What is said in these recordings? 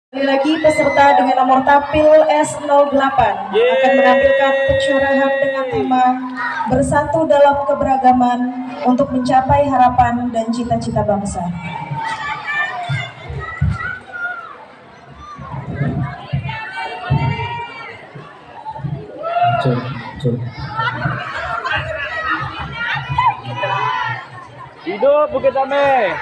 Sekali lagi peserta dengan nomor tampil S08 akan menampilkan pencurahan dengan tema bersatu dalam keberagaman untuk mencapai harapan dan cita-cita bangsa. Hidup Bukit Damai.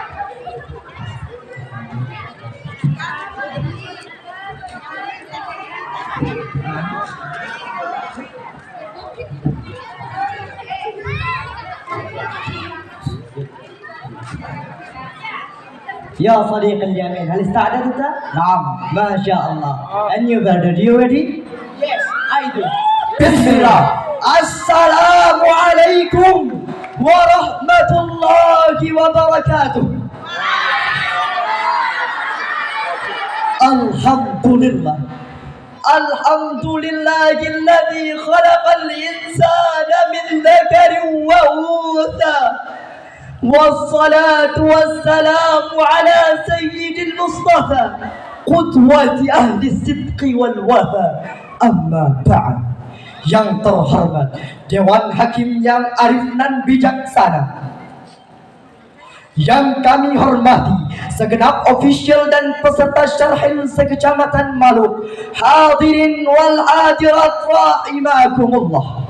يا صديق الجميل هل استعددت؟ نعم ما شاء الله. And you better, do you ready? Yes, I do. بسم الله. السلام عليكم ورحمة الله وبركاته. الحمد لله الحمد لله الذي خلق الإنسان من ذكر وأنثى والصلاة والسلام على سيد المصطفى قدوة أهل الصدق والوفاء. أما بعد, yang terhormat Dewan Hakim yang arif dan bijaksana, yang kami hormati segenap official dan peserta syarhil sekecamatan Maluk, hadirin wal hadirat rahimakumullah.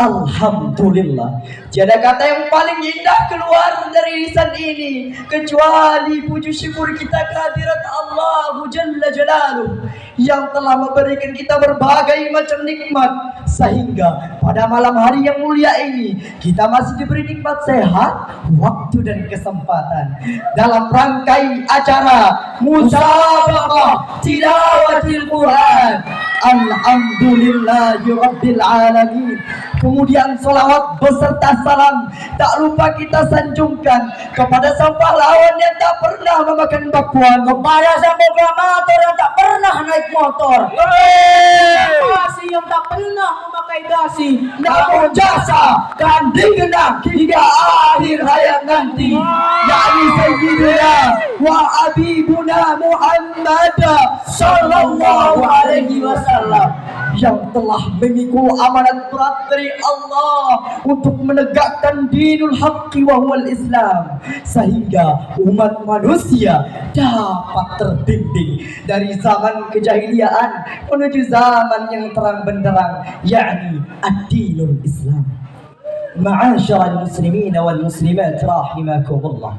Alhamdulillah, tiada kata yang paling indah keluar dari lisan ini kecuali puji syukur kita kehadirat Allah Jalla Jalaluh yang telah memberikan kita berbagai macam nikmat, sehingga pada malam hari yang mulia ini kita masih diberi nikmat sehat, waktu dan kesempatan dalam rangkai acara musabaqah tilawatil Quran. Alhamdulillahi Rabbil Alamin. Kemudian salawat beserta salam tak lupa kita sanjungkan kepada sang pahlawan yang tak pernah memakan bakwan, kepada sang proklamator yang tak pernah naik motor, Dasi yang tak pernah memakai dasi, namun jasa dan dikenang hingga akhir hayat nanti, yakni Sayyidina wa Habibuna Muhammad sallallahu alaihi wasallam, yang telah memikul amanat berat dari Allah untuk menegakkan dinul haqqi wa huwal Islam, sehingga umat manusia dapat terbimbing dari zaman kejahiliaan menuju zaman yang terang benderang, yakni ad-dinul Islam. Ma'asyiral muslimin wal muslimat rahimakumullah,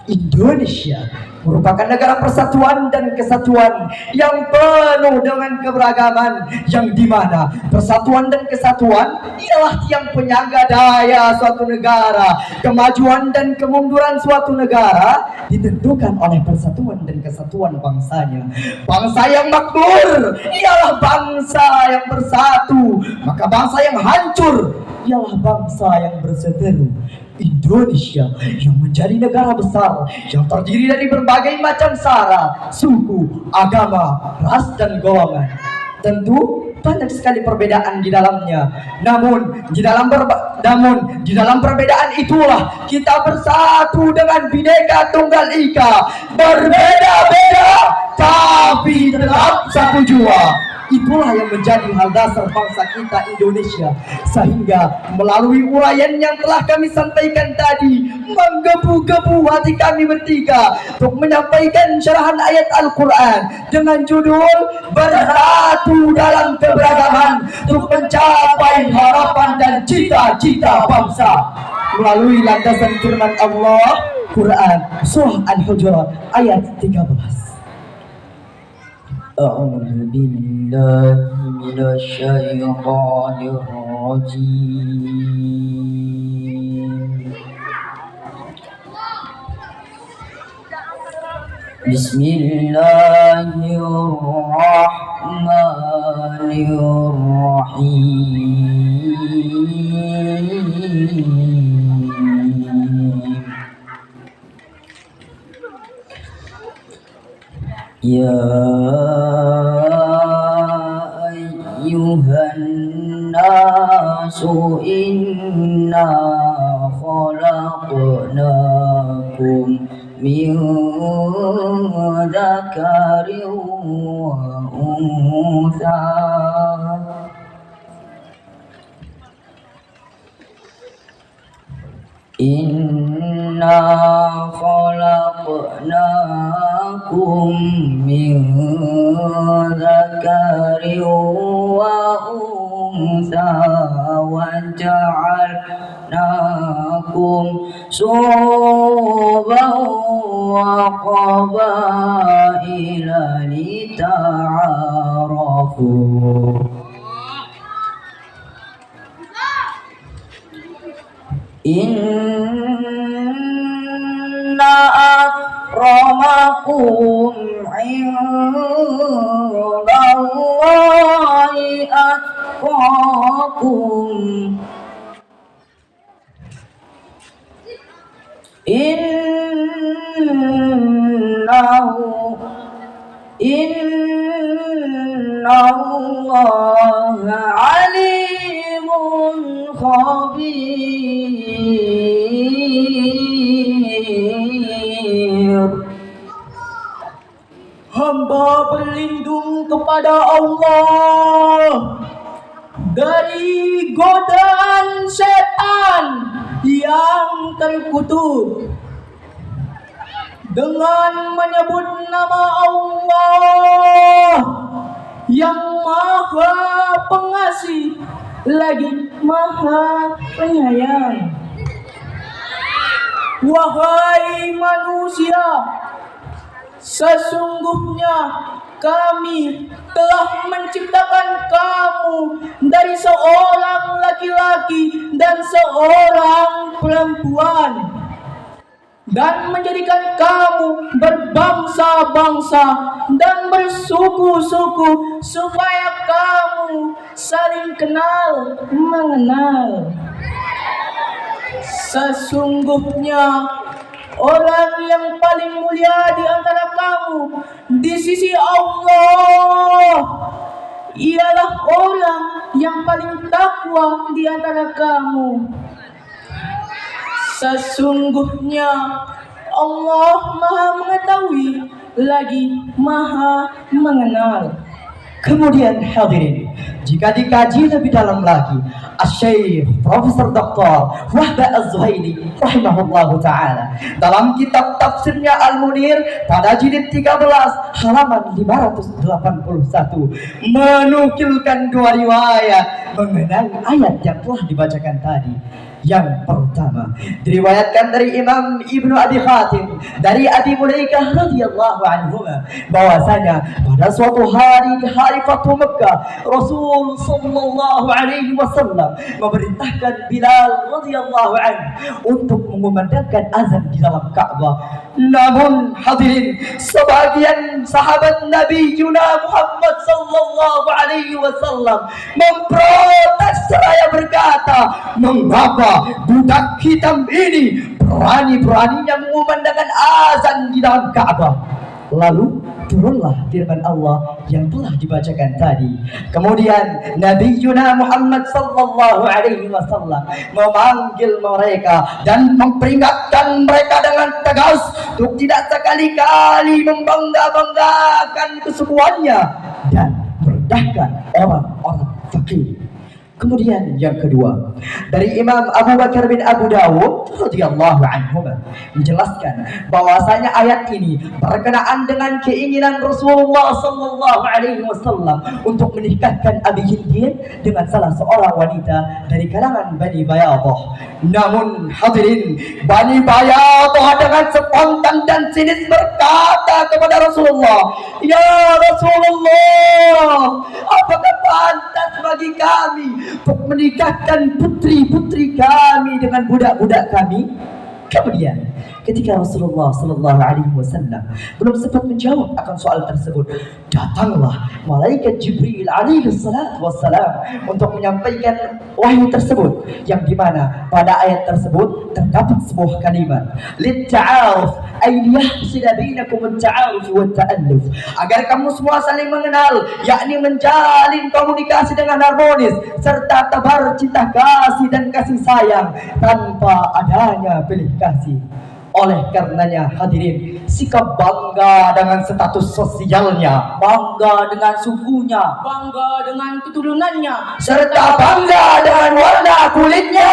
Indonesia merupakan negara persatuan dan kesatuan yang penuh dengan keberagaman, yang dimana persatuan dan kesatuan ialah tiang penyangga daya suatu negara. Kemajuan dan kemunduran suatu negara ditentukan oleh persatuan dan kesatuan bangsanya. Bangsa yang makmur ialah bangsa yang bersatu, maka bangsa yang hancur ialah bangsa yang berseteru. Indonesia yang menjadi negara besar yang terdiri dari berbagai macam sara, suku, agama, ras dan golongan. Tentu banyak sekali perbedaan di dalamnya. Namun di dalam perbedaan itulah kita bersatu dengan Bhinneka Tunggal Ika. Berbeda-beda tapi tetap satu jua. Itulah yang menjadi hal dasar bangsa kita Indonesia, sehingga melalui uraian yang telah kami sampaikan tadi menggebu-gebu hati kami bertiga untuk menyampaikan syarahan ayat Al-Quran dengan judul Bersatu dalam Keberagaman untuk mencapai harapan dan cita-cita bangsa, melalui landasan firman Allah Quran Surah Al-Hujurat ayat 13. أعوذ بالله من الشيطان الرجيم. بسم الله الرحمن الرحيم. يا أيها الناس إنا خلقناكم من ذكر وأنثى إنا خلقناكم من ذكر وأنثى وجعلناكم شعوبا وقبائل لتعارفوا Inna akramakum indallahi atqakum. Innallaha alimun khabir. Hamba berlindung kepada Allah dari godaan setan yang terkutuk dengan menyebut nama Allah yang Maha Pengasih lagi Maha Penyayang. Wahai manusia, sesungguhnya kami telah menciptakan kamu dari seorang laki-laki dan seorang perempuan, dan menjadikan kamu berbangsa-bangsa dan bersuku-suku supaya kamu saling kenal mengenal. Sesungguhnya orang yang paling mulia di antara kamu di sisi Allah ialah orang yang paling takwa di antara kamu. Sesungguhnya Allah Maha Mengetahui lagi Maha Mengenal. Kemudian hadirin, jika dikaji lebih dalam lagi, Asy-Syaikh Profesor Dr. Wahba Az-Zuhaili rahimahullahu taala dalam kitab tafsirnya Al-Munir pada jilid 13 halaman 581 menukilkan dua riwayat mengenai ayat yang telah dibacakan tadi. Yang pertama diriwayatkan dari Imam Ibnu Abi Hatim dari Abi Mulaikah radhiyallahu anhu bahwasanya pada suatu hari di hari Fathu Makkah, Rasul sallallahu alaihi wasallam memerintahkan Bilal radhiyallahu anhu untuk mengumandangkan azan di dalam Ka'bah. Namun hadirin, sebagian sahabat Nabi Muhammad sallallahu alaihi wasallam memprotes seraya berkata, "Mengapa budak hitam ini berani-beraninya mengumandangkan azan di dalam Ka'bah?" Lalu turunlah firman Allah yang telah dibacakan tadi. Kemudian Nabi Muhammad sallallahu alaihi wasallam memanggil mereka dan memperingatkan mereka dengan tegas untuk tidak sekali-kali membangga-banggakan kesukuannya dan merendahkan orang-orang fakir. Kemudian yang kedua dari Imam Abu Bakar bin Abu Dawud radhiyallahu anhu menjelaskan bahwasanya ayat ini berkenaan dengan keinginan Rasulullah sallallahu alaihi wasallam untuk menikahkan Abi Hindin dengan salah seorang wanita dari kalangan Bani Bayadah. Namun hadirin, Bani Bayadah dengan spontan dan sinis berkata kepada Rasulullah, "Ya Rasulullah, apakah pantas bagi kami untuk menikahkan putri-putri kami dengan budak-budak kami?" Kemudian ketika Rasulullah sallallahu alaihi wasallam belum sempat menjawab akan soal tersebut, datanglah malaikat Jibril alaihi salatu wassalam untuk menyampaikan wahyu tersebut, yang dimana pada ayat tersebut terdapat sebuah kalimat litta'aruf, ay liyahsila bainakum at-ta'aruf wa at-ta'alluf, agar kamu semua saling mengenal, yakni menjalin komunikasi dengan harmonis serta tebar cinta kasih dan kasih sayang tanpa adanya pilih kasih. Oleh karenanya hadirin, sikap bangga dengan status sosialnya, bangga dengan sukunya, bangga dengan keturunannya, serta bangga dengan warna kulitnya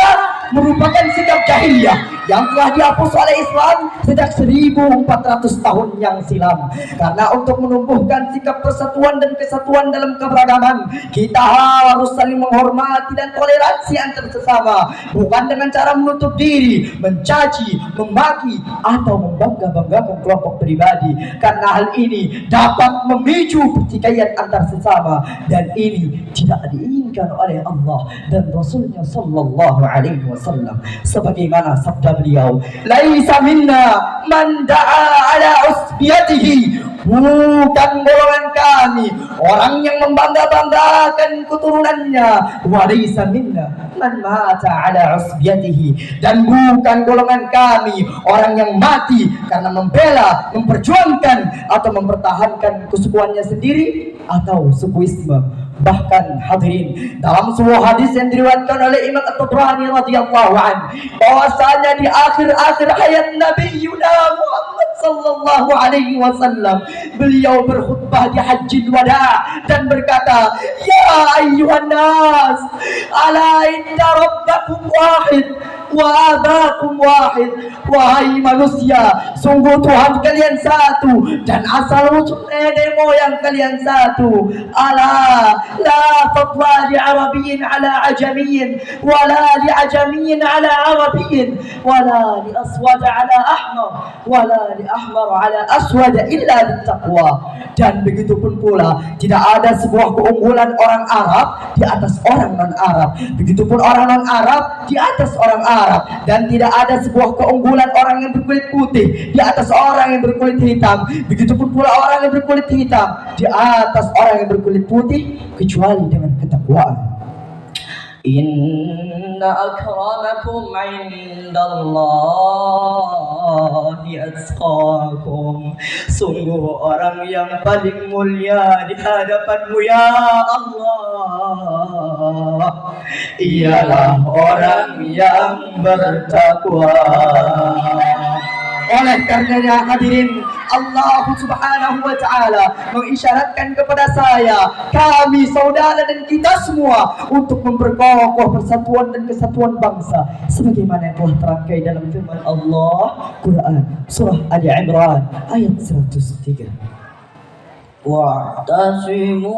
merupakan sikap jahiliyah yang telah dihapus oleh Islam sejak 1400 tahun yang silam. Karena untuk menumbuhkan sikap persatuan dan kesatuan dalam keberagaman, kita harus saling menghormati dan toleransi antar sesama, bukan dengan cara menutup diri, mencaci, memaki, atau membangga-banggakan kelompok pribadi. Karena hal ini dapat memicu pertikaian antar sesama, dan ini tidak diinginkan oleh Allah dan Rasulnya Sallallahu Alaihi Wasallam. Sebagaimana sabda beliau, laisa minna man da'a ala usbiyatihi, bukan golongan kami orang yang membangga-banggakan keturunannya, wa laisa minna man mata ala usbiyatihi, dan bukan golongan kami orang yang mati karena membela, memperjuangkan atau mempertahankan kesukuannya sendiri atau sukuisme. Bahkan hadirin, dalam sebuah hadis yang diriwayatkan oleh Imam At-Tabrani radhiyallahu anhu, bahwasanya di akhir-akhir hayat Nabi Muhammad sallallahu alaihi wasallam, beliau berkhutbah di Hajjil Wada dan berkata, ya ayyuhan nas, ala inna rabbakum wahid wa abakum wahid, wahai manusia, sungguh Tuhan kalian satu dan asal usul nenek moyang kalian satu. Ala la fadla li arabiyyin ala ajamiyyin, wala li ajamiyyin ala arabiyyin, wala li aswad ala ahmar, wala li ahmar ala aswad illa bittaqwa. Dan begitu pun pula tidak ada sebuah keunggulan orang Arab di atas orang non-Arab, begitupun orang non-Arab di atas orang Arab, dan tidak ada sebuah keunggulan orang yang berkulit putih di atas orang yang berkulit hitam, begitupun pula orang yang berkulit hitam di atas orang yang berkulit putih, kecuali dengan ketakwaan. Inna akramakum indallahi atqakum, sungguh orang yang paling mulia di hadapanmu ya Allah ialah orang yang bertakwa. Oleh karenanya hadirin, Allah Subhanahu wa Ta'ala mengisyaratkan kepada saya, kami, saudara dan kita semua untuk memperkokoh persatuan dan kesatuan bangsa sebagaimana yang telah terangkai dalam firman Allah Quran surah Ali Imran ayat 103. wa'tasimu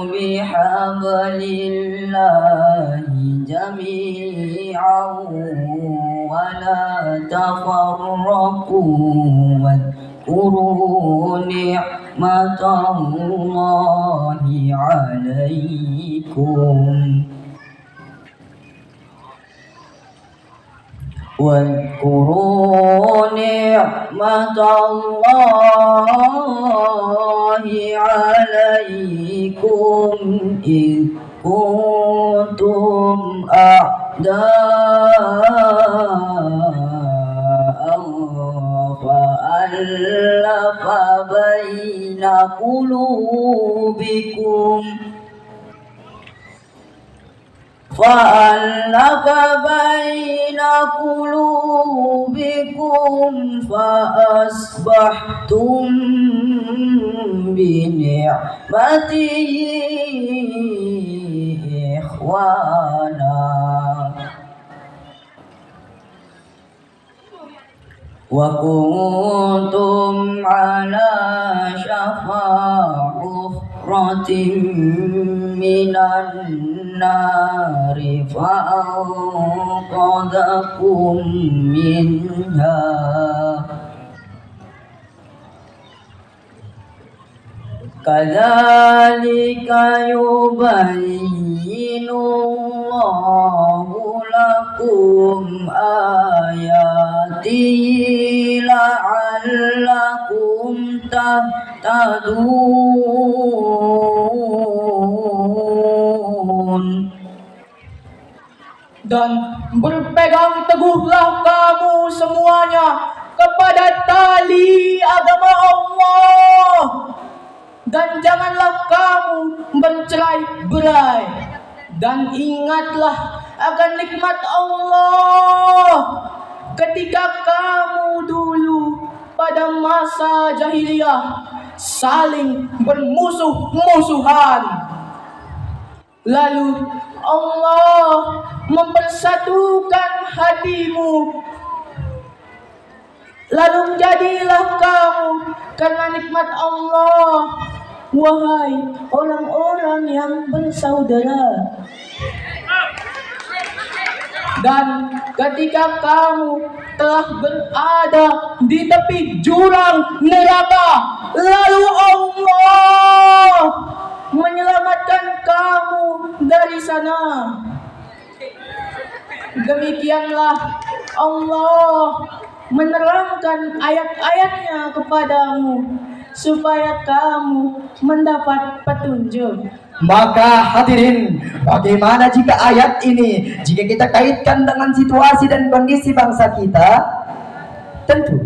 bihablillahi jami'an wa la tafarraqu wadhkuru ni'matallahi 'alaikum واذكروا نعمة الله عليكم إذ كنتم أعداء فألف بين قلوبكم فأصبحتم بنعمته إخوانا وكنتم على شفا حفرة من النار فأنقذكم منها كذلك يبين الله لكم آياته لعلكم تهتدون. Dan berpegang teguhlah kamu semuanya kepada tali agama Allah, dan janganlah kamu bercerai-berai, dan ingatlah akan nikmat Allah ketika kamu dulu pada masa jahiliyah saling bermusuh-musuhan. Lalu Allah mempersatukan hatimu. Lalu jadilah kamu karena nikmat Allah, wahai orang-orang yang bersaudara. Dan ketika kamu telah berada di tepi jurang neraka, lalu Allah menyelamatkan kamu dari sana. Demikianlah Allah menerangkan ayat-ayatnya kepadamu supaya kamu mendapat petunjuk. Maka hadirin, bagaimana jika ayat ini jika kita kaitkan dengan situasi dan kondisi bangsa kita? Tentu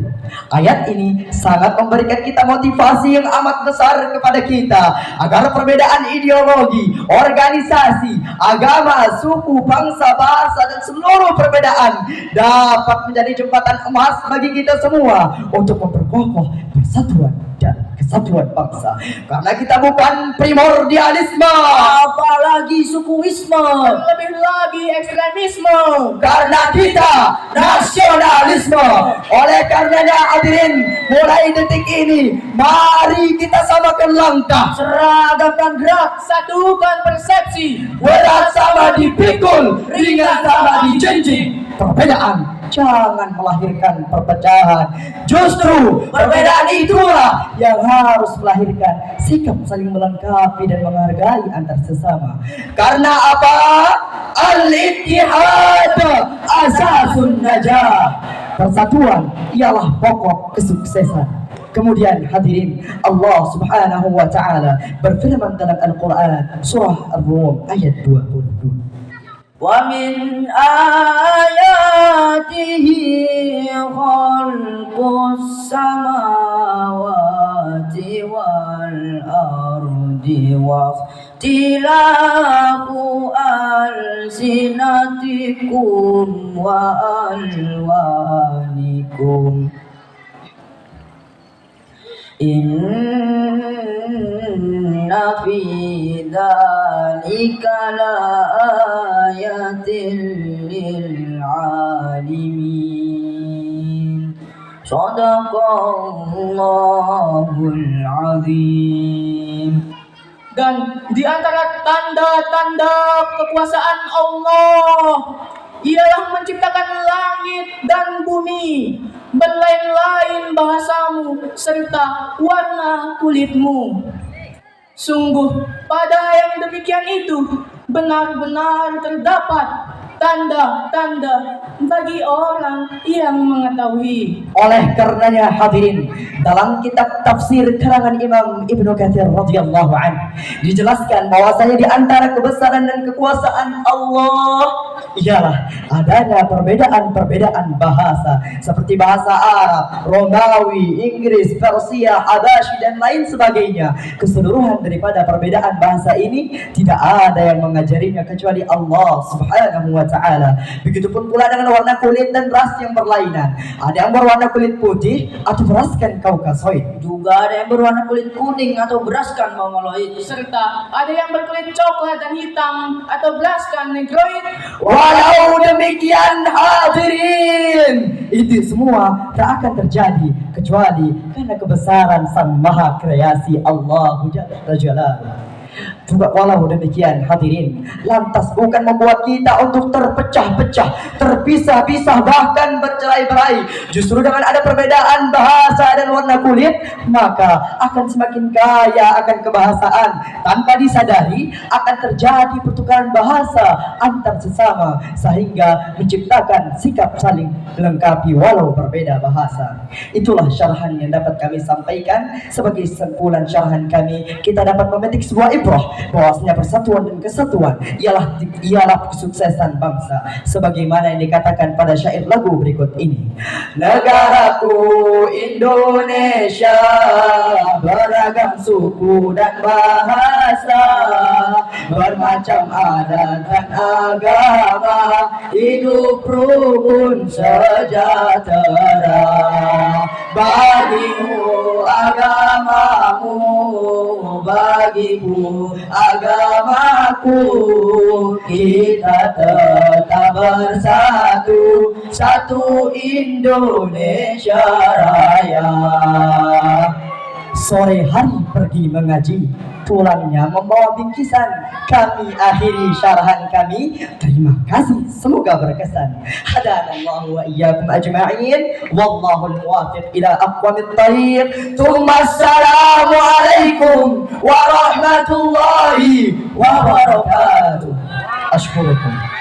ayat ini sangat memberikan kita motivasi yang amat besar kepada kita agar perbedaan ideologi, organisasi, agama, suku, bangsa, bahasa dan seluruh perbedaan dapat menjadi jembatan emas bagi kita semua untuk memperkokoh persatuan dan kesatuan bangsa. Karena kita bukan primordialisme, Apalagi sukuisme, lebih lagi ekstremisme. karena kita nasionalisme. Oleh karenanya hadirin, mulai detik ini mari kita samakan langkah, Seragamkan gerak, satukan persepsi. berat sama dipikul, ringan sama dijunjung. Perbedaan jangan melahirkan perpecahan. Justru perbedaan itulah yang harus melahirkan sikap saling melengkapi dan menghargai antar sesama. Karena apa? Al-ittihad asasun najah. Persatuan ialah pokok kesuksesan. Kemudian hadirin, Allah Subhanahu wa taala berfirman dalam Al-Qur'an surah Ar-Rum ayat 22. وَمِنْ آيَاتِهِ خَلْقُ السَّمَاوَاتِ وَالْأَرْضِ وَاخْتِلَافُ أَلْسِنَتِكُمْ وَأَلْوَانِكُمْ Inna fi dzalika laayatin lil alimin. Shadaqallahul azim. Dan di antara tanda-tanda kekuasaan Allah ialah menciptakan langit dan bumi, berlain-lain bahasamu serta warna kulitmu. Sungguh pada yang demikian itu benar-benar terdapat tanda-tanda bagi orang yang mengetahui. Oleh karenanya hadirin, dalam kitab tafsir karangan Imam Ibnu Katsir radhiyallahu anhu dijelaskan bahwasanya di antara kebesaran dan kekuasaan Allah ialah adanya perbedaan-perbedaan bahasa seperti bahasa Arab, Romawi, Inggris, Persia, Habasyi dan lain sebagainya. Keseluruhan daripada perbedaan bahasa ini tidak ada yang mengajarinya kecuali Allah Subhanahu wa taala. Begitupun pula dengan warna kulit dan ras yang berlainan. Ada yang berwarna kulit putih atau beraskan kaukasoid. Juga ada yang berwarna kulit kuning atau beraskan mongoloid. Serta ada yang berkulit coklat dan hitam atau beraskan negroid. Walau demikian hadirin, itu semua tak akan terjadi kecuali karena kebesaran Sang Maha Kreasi Allah Jalla Jalaluhu. Juga walau demikian hadirin, lantas bukan membuat kita untuk terpecah-pecah, terpisah-pisah, bahkan bercerai-berai. Justru dengan ada perbedaan bahasa dan warna kulit, maka akan semakin kaya akan kebahasaan. Tanpa disadari akan terjadi pertukaran bahasa antar sesama sehingga menciptakan sikap saling melengkapi walau berbeda bahasa. Itulah syarahan yang dapat kami sampaikan. Sebagai simpulan syarahan kami, kita dapat memetik sebuah ibrah bahwasanya persatuan dan kesatuan ialah kesuksesan bangsa, sebagaimana yang dikatakan pada syair lagu berikut ini. Negaraku Indonesia beragam bermacam suku dan bahasa, bermacam adat dan agama, hidup rukun sejahtera. Bagimu agamamu, bagiku agamaku, kita tetap bersatu, satu Indonesia Raya. Sore hari pergi mengaji, pulangnya membawa bingkisan. Kami akhiri syarahan kami. Terima kasih, semoga berkesan. Hadanallahu wa iyyakum ajma'in. Wallahul muwaffiq ila aqwamit thariq. Assalamu alaikum warahmatullahi wabarakatuh. Ashkurukum.